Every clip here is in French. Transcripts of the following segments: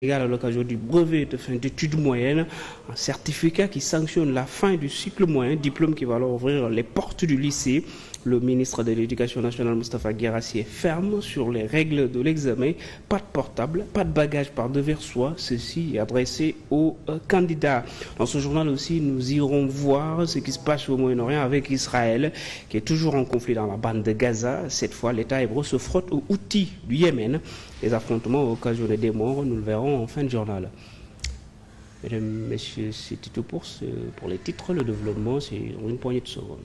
à l'occasion du brevet de fin d'études moyennes, un certificat qui sanctionne la fin du cycle moyen, diplôme qui va alors ouvrir les portes du lycée. Le ministre de l'Éducation nationale, Moustapha Guirassy, est ferme sur les règles de l'examen. Pas de portable, pas de bagages par devers soi. Ceci est adressé aux candidats. Dans ce journal aussi, nous irons voir ce qui se passe au Moyen-Orient avec Israël, qui est toujours en conflit dans la bande de Gaza. Cette fois, l'État hébreu se frotte aux outils du Yémen. Les affrontements ont occasionné des morts, nous le verrons en fin de journal. Mesdames, Messieurs, c'est tout pour les titres. Le développement, c'est en une poignée de secondes.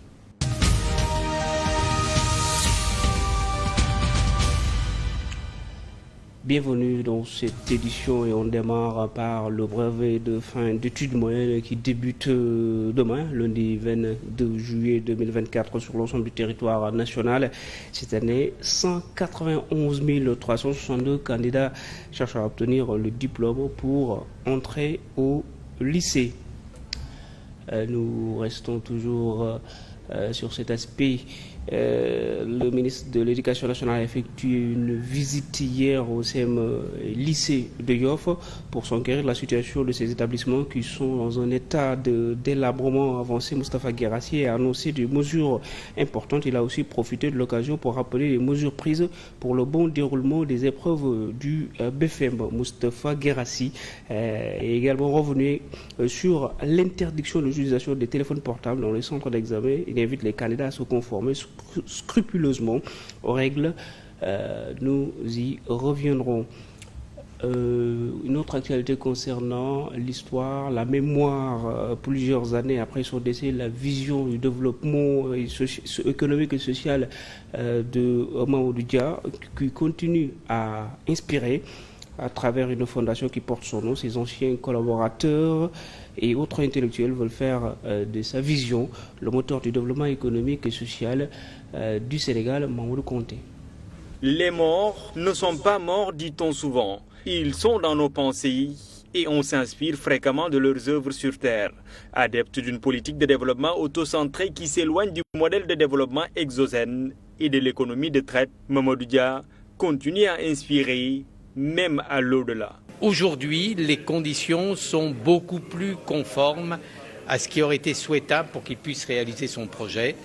Bienvenue dans cette édition et on démarre par le brevet de fin d'études moyennes qui débute demain, lundi 22 juillet 2024 sur l'ensemble du territoire national. Cette année, 191 362 candidats cherchent à obtenir le diplôme pour entrer au lycée. Nous restons toujours sur cet aspect. Le ministre de l'Éducation nationale a effectué une visite hier au CM lycée de Yoff pour s'enquérir de la situation de ces établissements qui sont dans un état de délabrement avancé. Moustapha Guirassy a annoncé des mesures importantes. Il a aussi profité de l'occasion pour rappeler les mesures prises pour le bon déroulement des épreuves du BFM. Moustapha Guirassy est également revenu sur l'interdiction de l'utilisation des téléphones portables dans les centres d'examen. Il invite les candidats à se conformer scrupuleusement aux règles. Nous y reviendrons. Une autre actualité concernant l'histoire, la mémoire, plusieurs années après son décès, la vision du développement économique et social de Mamadou Dia qui continue à inspirer à travers une fondation qui porte son nom. Ses anciens collaborateurs et autres intellectuels veulent faire de sa vision le moteur du développement économique et social du Sénégal, Mamadou Konté. Les morts ne sont pas morts, dit-on souvent. Ils sont dans nos pensées et on s'inspire fréquemment de leurs œuvres sur Terre. Adepte d'une politique de développement autocentrée qui s'éloigne du modèle de développement exogène et de l'économie de traite, Mamadou Dia continue à inspirer, même à l'au-delà. Aujourd'hui, les conditions sont beaucoup plus conformes à ce qui aurait été souhaitable pour qu'il puisse réaliser son projet,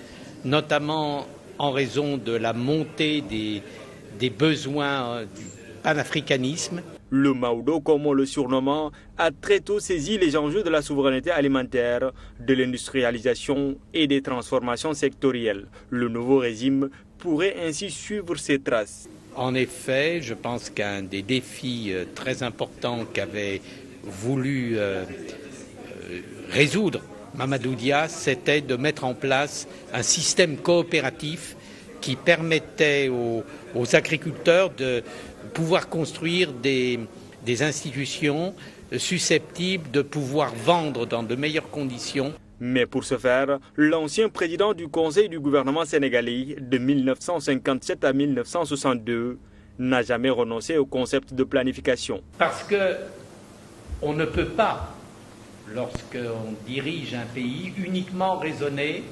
notamment en raison de la montée des besoins du panafricanisme. Le Maodo, comme on le surnomme, a très tôt saisi les enjeux de la souveraineté alimentaire, de l'industrialisation et des transformations sectorielles. Le nouveau régime pourrait ainsi suivre ses traces. En effet, je pense qu'un des défis très importants qu'avait voulu résoudre Mamadou Dia, c'était de mettre en place un système coopératif qui permettait aux agriculteurs de pouvoir construire des institutions susceptibles de pouvoir vendre dans de meilleures conditions. Mais pour ce faire, l'ancien président du Conseil du gouvernement sénégalais de 1957 à 1962 n'a jamais renoncé au concept de planification. Parce qu'on ne peut pas, lorsqu'on dirige un pays, uniquement raisonner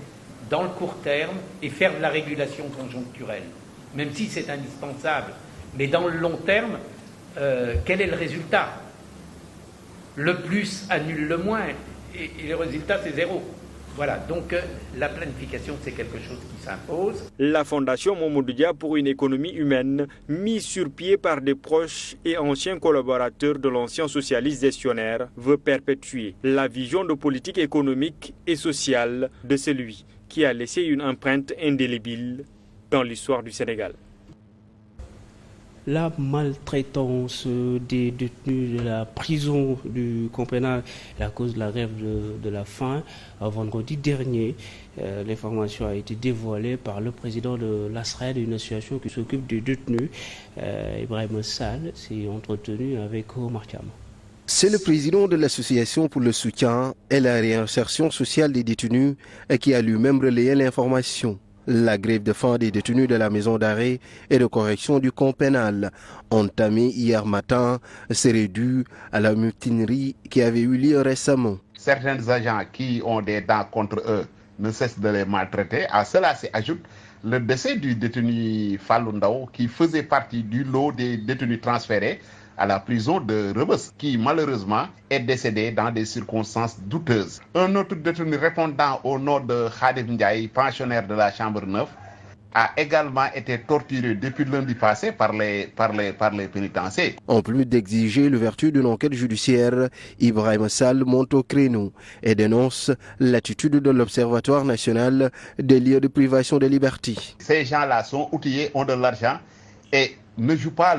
dans le court terme et faire de la régulation conjoncturelle, même si c'est indispensable. Mais dans le long terme, quel est le résultat? Le plus annule le moins. Et le résultat, c'est zéro. Voilà, donc la planification, c'est quelque chose qui s'impose. La Fondation Mamadou Dia pour une économie humaine, mise sur pied par des proches et anciens collaborateurs de l'ancien socialiste gestionnaire, veut perpétuer la vision de politique économique et sociale de celui qui a laissé une empreinte indélébile dans l'histoire du Sénégal. La maltraitance des détenus de la prison du camp pénal est à cause de la grève de la faim. Vendredi dernier, l'information a été dévoilée par le président de l'ASRED, une association qui s'occupe des détenus. Ibrahim Sall s'est entretenu avec Omar Thiam. C'est le président de l'association pour le soutien et la réinsertion sociale des détenus qui a lui-même relayé l'information. La grève de faim des détenus de la maison d'arrêt et de correction du camp pénal, entamée hier matin, serait due à la mutinerie qui avait eu lieu récemment. Certains agents qui ont des dents contre eux ne cessent de les maltraiter. À cela s'ajoute le décès du détenu Fallou Ndao qui faisait partie du lot des détenus transférés à la prison de Rebeuss, qui malheureusement est décédé dans des circonstances douteuses. Un autre détenu répondant au nom de Khadim Ndiaye, pensionnaire de la Chambre 9, a également été torturé depuis lundi passé par les pénitenciers. En plus d'exiger l'ouverture d'une enquête judiciaire, Ibrahim Sall monte au créneau et dénonce l'attitude de l'Observatoire national des lieux de privation de liberté. Ces gens-là sont outillés, ont de l'argent et ne jouent pas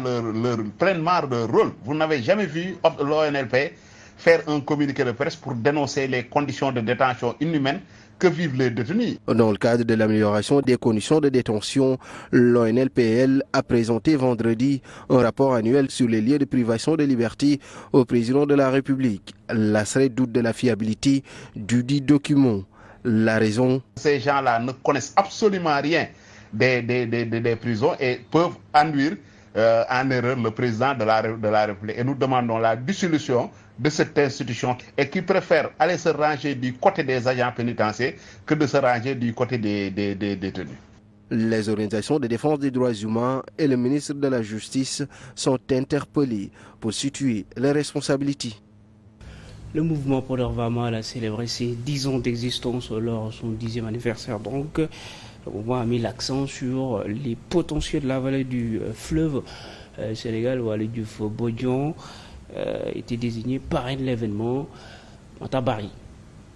pleinement leur rôle. Vous n'avez jamais vu l'ONLP faire un communiqué de presse pour dénoncer les conditions de détention inhumaines que vivent les détenus. Dans le cadre de l'amélioration des conditions de détention, l'ONLPL a présenté vendredi un rapport annuel sur les lieux de privation de liberté au président de la République. La SRED doute de la fiabilité du dit document. La raison? Ces gens-là ne connaissent absolument rien des prisons et peuvent induire en erreur le président de la République. Et nous demandons la dissolution de cette institution et qui préfère aller se ranger du côté des agents pénitentiaires que de se ranger du côté des détenus. Les organisations de défense des droits humains et le ministre de la Justice sont interpellés pour situer les responsabilités. Le mouvement Podor Vamal a célébré ses 10 ans d'existence lors de son 10e anniversaire. Donc, le mouvement a mis l'accent sur les potentiels de la vallée du fleuve Sénégal, ou Waly Diouf Bodian, était désigné parrain de l'événement à Tabari.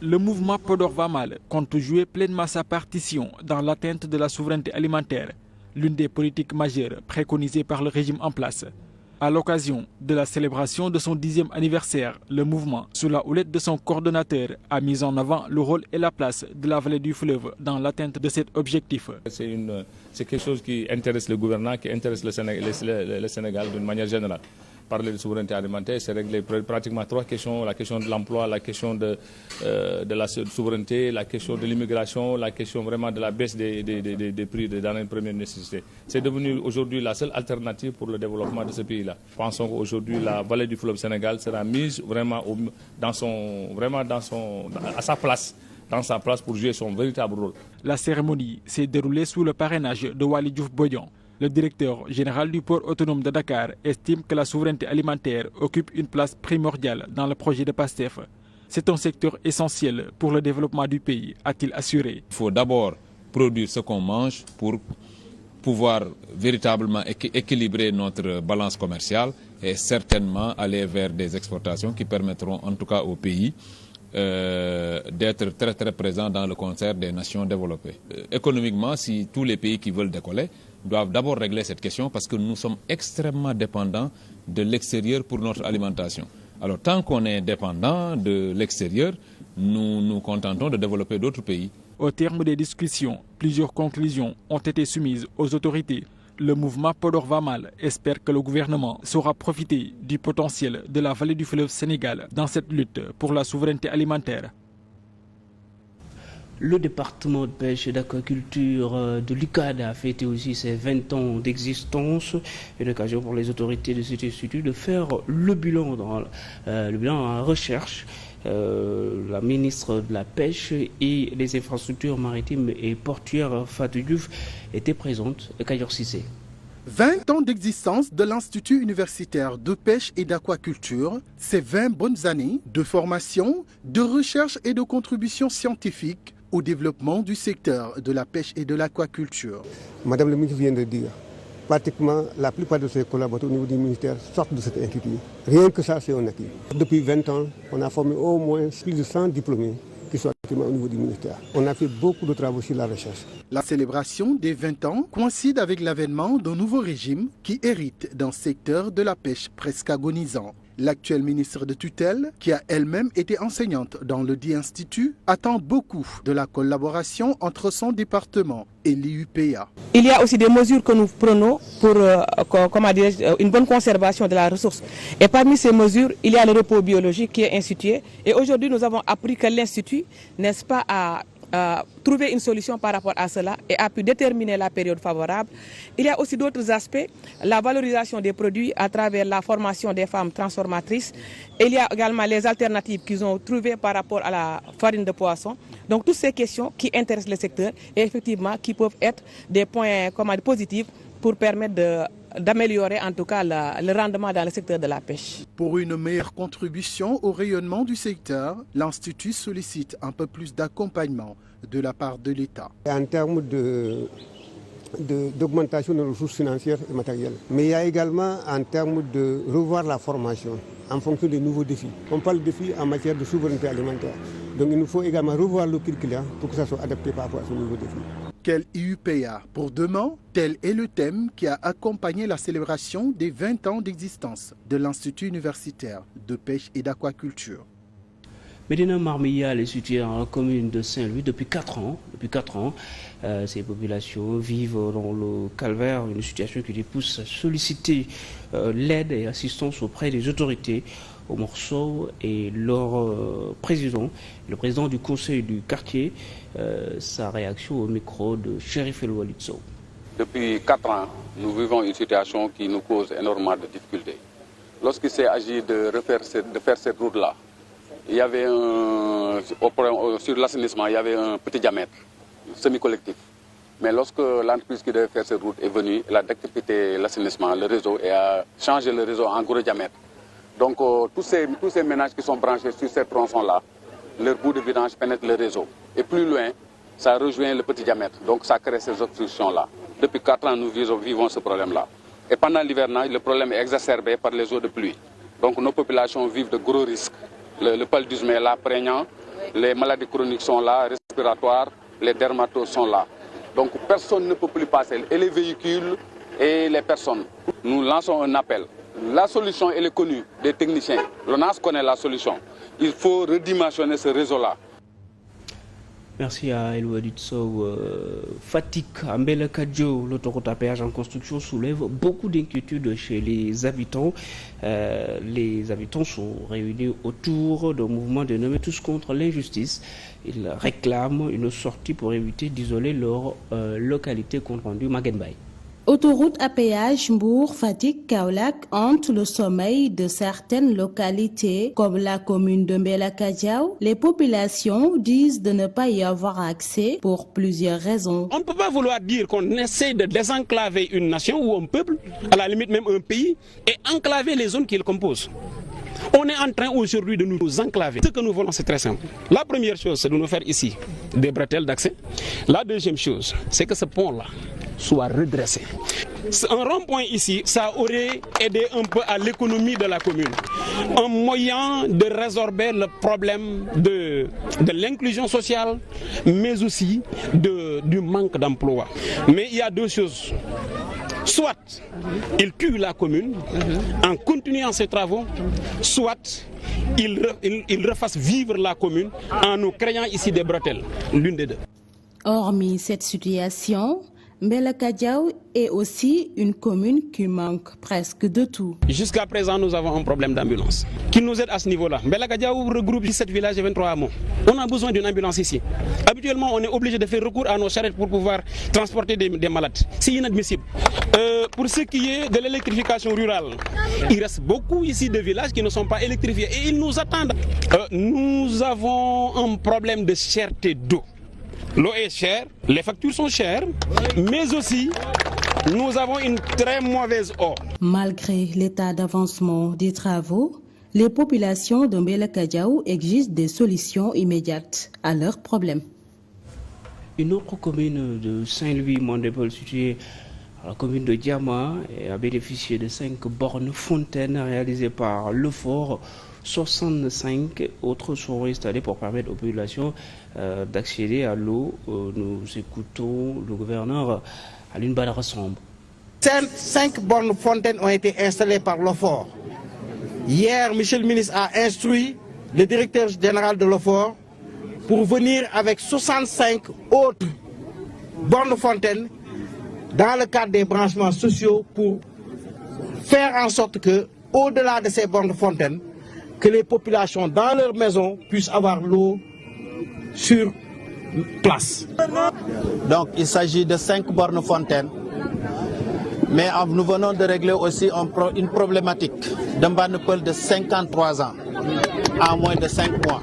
Le mouvement Podor Vamal compte jouer pleinement sa partition dans l'atteinte de la souveraineté alimentaire, l'une des politiques majeures préconisées par le régime en place. À l'occasion de la célébration de son 10e anniversaire, le mouvement, sous la houlette de son coordonnateur, a mis en avant le rôle et la place de la vallée du fleuve dans l'atteinte de cet objectif. C'est quelque chose qui intéresse le gouvernement, qui intéresse le Sénégal d'une manière générale. Parler de souveraineté alimentaire, c'est régler pratiquement 3 questions, la question de l'emploi, la question de la souveraineté, la question de l'immigration, la question vraiment de la baisse des prix des denrées de première nécessité. C'est devenu aujourd'hui la seule alternative pour le développement de ce pays-là. Pensons qu'aujourd'hui la vallée du fleuve Sénégal sera mise vraiment à sa place. Dans sa place pour jouer son véritable rôle. La cérémonie s'est déroulée sous le parrainage de Waly Diouf Bodian. Le directeur général du port autonome de Dakar estime que la souveraineté alimentaire occupe une place primordiale dans le projet de PASTEF. C'est un secteur essentiel pour le développement du pays, a-t-il assuré. Il faut d'abord produire ce qu'on mange pour pouvoir véritablement équilibrer notre balance commerciale et certainement aller vers des exportations qui permettront en tout cas au pays d'être très très présent dans le concert des nations développées. Économiquement, si tous les pays qui veulent décoller doivent d'abord régler cette question parce que nous sommes extrêmement dépendants de l'extérieur pour notre alimentation. Alors tant qu'on est dépendant de l'extérieur, nous nous contentons de développer d'autres pays. Au terme des discussions, plusieurs conclusions ont été soumises aux autorités. Le mouvement Podor Vamal espère que le gouvernement saura profiter du potentiel de la vallée du fleuve Sénégal dans cette lutte pour la souveraineté alimentaire. Le département de pêche et d'aquaculture de l'UCAD a fêté aussi ses 20 ans d'existence. Une occasion pour les autorités de cet institut de faire le bilan en recherche. La ministre de la Pêche et des Infrastructures maritimes et portuaires, Fatou Diouf, était présente à Kayor Cissé. 20 ans d'existence de l'Institut universitaire de pêche et d'aquaculture, c'est 20 bonnes années de formation, de recherche et de contribution scientifique au développement du secteur de la pêche et de l'aquaculture. Madame le ministre vient de dire, pratiquement la plupart de ses collaborateurs au niveau du ministère sortent de cet institut. Rien que ça, c'est un acquis. Depuis 20 ans, on a formé au moins plus de 100 diplômés qui sont actuellement au niveau du ministère. On a fait beaucoup de travaux sur la recherche. La célébration des 20 ans coïncide avec l'avènement d'un nouveau régime qui hérite d'un secteur de la pêche presque agonisant. L'actuelle ministre de tutelle, qui a elle-même été enseignante dans le dit institut, attend beaucoup de la collaboration entre son département et l'IUPA. Il y a aussi des mesures que nous prenons pour une bonne conservation de la ressource. Et parmi ces mesures, il y a le repos biologique qui est institué. Et aujourd'hui, nous avons appris que l'Institut, n'est-ce pas, a trouvé une solution par rapport à cela et a pu déterminer la période favorable. Il y a aussi d'autres aspects, la valorisation des produits à travers la formation des femmes transformatrices. Et il y a également les alternatives qu'ils ont trouvées par rapport à la farine de poisson. Donc toutes ces questions qui intéressent le secteur et effectivement qui peuvent être des points positifs pour permettre de d'améliorer en tout cas le rendement dans le secteur de la pêche. Pour une meilleure contribution au rayonnement du secteur, l'Institut sollicite un peu plus d'accompagnement de la part de l'État. En termes d'augmentation de ressources financières et matérielles. Mais il y a également en termes de revoir la formation en fonction des nouveaux défis. On parle de défis en matière de souveraineté alimentaire. Donc il nous faut également revoir le curriculum pour que ça soit adapté par rapport à ce nouveau défi. Quel IUPA pour demain? Tel est le thème qui a accompagné la célébration des 20 ans d'existence de l'Institut universitaire de pêche et d'aquaculture. Médina Marmilla est située dans la commune de Saint-Louis depuis 4 ans. Ces populations vivent dans le calvaire, une situation qui les pousse à solliciter l'aide et assistance auprès des autorités. Au Morceau et leur président, le président du conseil du quartier, sa réaction au micro de Chérif El Walid Sow. Depuis 4 ans, nous vivons une situation qui nous cause énormément de difficultés. Lorsqu'il s'est agi de faire cette route-là, il y avait sur l'assainissement, il y avait un petit diamètre semi-collectif. Mais lorsque l'entreprise qui devait faire cette route est venue, elle a décrypté l'assainissement, le réseau, et a changé le réseau en gros diamètre. Donc tous ces ménages qui sont branchés sur ces tronçons-là, leur bout de vidange pénètre le réseau. Et plus loin, ça rejoint le petit diamètre. Donc ça crée ces obstructions-là. Depuis 4 ans, nous vivons ce problème-là. Et pendant l'hivernage, le problème est exacerbé par les eaux de pluie. Donc nos populations vivent de gros risques. Le paludisme est là, prégnant, les maladies chroniques sont là, respiratoires, les dermatoses sont là. Donc personne ne peut plus passer, et les véhicules et les personnes. Nous lançons un appel. La solution, elle est connue des techniciens. L'ONAS connaît la solution. Il faut redimensionner ce réseau-là. Merci à El Walid Sow. Fatick, Mbella Kadjo, l'autoroute à péage en construction soulève beaucoup d'inquiétudes chez les habitants. Les habitants sont réunis autour d'un mouvement dénommé Tous contre l'injustice. Ils réclament une sortie pour éviter d'isoler leur localité, compte rendu Maguenbaye. Autoroute à péage Mbour, Fatick, Kaolack hante le sommeil de certaines localités comme la commune de Mbella Kadiao. Les populations disent de ne pas y avoir accès pour plusieurs raisons. On ne peut pas vouloir dire qu'on essaie de désenclaver une nation ou un peuple, à la limite même un pays, et enclaver les zones qui le composent. On est en train aujourd'hui de nous enclaver. Ce que nous voulons, c'est très simple. La première chose, c'est de nous faire ici des bretelles d'accès. La deuxième chose, c'est que ce pont-là soit redressé. Un rond-point ici, ça aurait aidé un peu à l'économie de la commune. Un moyen de résorber le problème de l'inclusion sociale, mais aussi du manque d'emploi. Mais il y a deux choses. Soit il tue la commune en continuant ses travaux, soit il refasse vivre la commune en nous créant ici des bretelles, l'une des deux. Hormis cette situation, Mbella Kadiao est aussi une commune qui manque presque de tout. Jusqu'à présent, nous avons un problème d'ambulance. Qui nous aide à ce niveau-là. Mbella Kadiao regroupe 17 villages et 23 hameaux. On a besoin d'une ambulance ici. Habituellement, on est obligé de faire recours à nos charrettes pour pouvoir transporter des malades. C'est inadmissible. Pour ce qui est de l'électrification rurale, il reste beaucoup ici de villages qui ne sont pas électrifiés et ils nous attendent. Nous avons un problème de cherté d'eau. L'eau est chère, les factures sont chères, mais aussi nous avons une très mauvaise eau. Malgré l'état d'avancement des travaux, les populations de Mbella Kadiao exigent des solutions immédiates à leurs problèmes. Une autre commune de Saint-Louis-Mandépol située à la commune de Diama a bénéficié de 5 bornes fontaines réalisées par Lefort. 65 autres seront installés pour permettre aux populations d'accéder à l'eau. Nous écoutons le gouverneur Alioune Badara Samb. 5 bornes fontaines ont été installées par l'OFOR. Hier, M. le ministre a instruit le directeur général de l'OFOR pour venir avec 65 autres bornes fontaines dans le cadre des branchements sociaux pour faire en sorte que, au-delà de ces bornes fontaines, que les populations dans leur maison puissent avoir l'eau sur place. Donc il s'agit de 5 bornes fontaines, mais nous venons de régler aussi une problématique d'un Banepal de 53 ans en moins de 5 mois.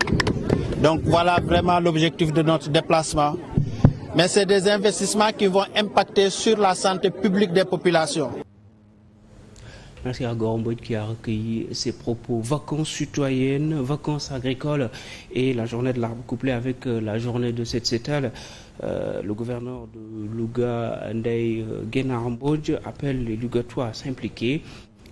Donc voilà vraiment l'objectif de notre déplacement. Mais c'est des investissements qui vont impacter sur la santé publique des populations. Merci à Goromboy qui a recueilli ses propos. Vacances citoyennes, vacances agricoles et la journée de l'arbre couplée avec la journée de Set-Setal. Le gouverneur de Louga, Ndeye Guénar Mbodj, appelle les Lugatois à s'impliquer.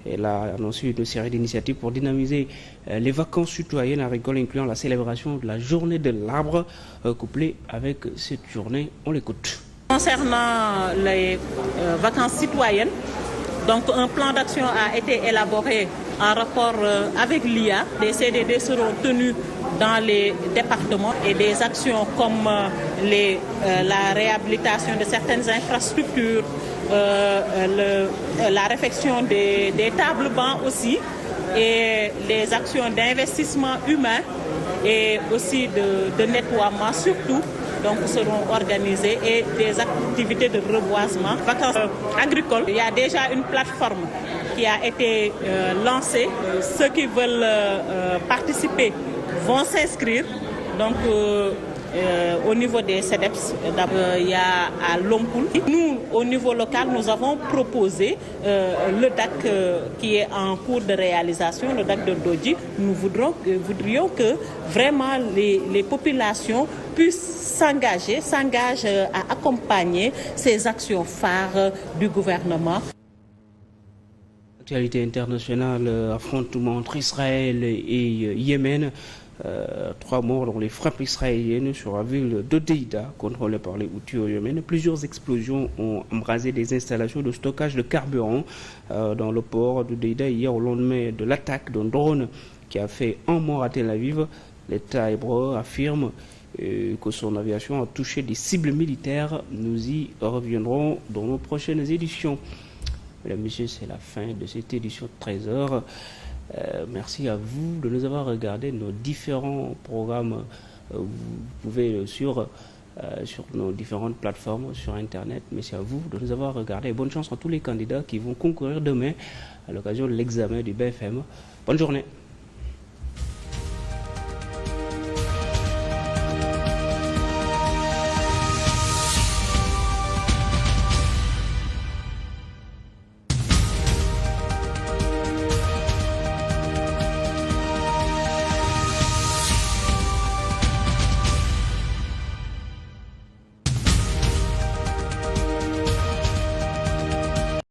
Elle a annoncé une série d'initiatives pour dynamiser les vacances citoyennes agricoles, incluant la célébration de la journée de l'arbre couplée avec cette journée. On l'écoute. Concernant les vacances citoyennes, donc un plan d'action a été élaboré en rapport avec l'IA. Les CDD seront tenus dans les départements et des actions comme la réhabilitation de certaines infrastructures, la réfection des tables bancs aussi, et les actions d'investissement humain et aussi de nettoiement surtout. Donc seront organisées et des activités de reboisement. Vacances agricoles, il y a déjà une plateforme qui a été lancée. Ceux qui veulent participer vont s'inscrire. Donc au niveau des CEDEPS, il y a à Lompoul. Nous, au niveau local, nous avons proposé le DAC qui est en cours de réalisation, le DAC de Dodji. Nous voudrions que vraiment les populations puissent s'engagent à accompagner ces actions phares du gouvernement. Actualité internationale, affrontement entre Israël et Yémen. 3 morts dans les frappes israéliennes sur la ville de Deïda, contrôlée par les Houthis au Yémen. Plusieurs explosions ont embrasé des installations de stockage de carburant dans le port de Deïda hier au lendemain de l'attaque d'un drone qui a fait un mort à Tel Aviv. L'État hébreu affirme que son aviation a touché des cibles militaires. Nous y reviendrons dans nos prochaines éditions. Mesdames et messieurs, c'est la fin de cette édition de 13h. Merci à vous de nous avoir regardé nos différents programmes. Vous pouvez sur nos différentes plateformes sur Internet. Merci à vous de nous avoir regardé. Bonne chance à tous les candidats qui vont concourir demain à l'occasion de l'examen du BFM. Bonne journée.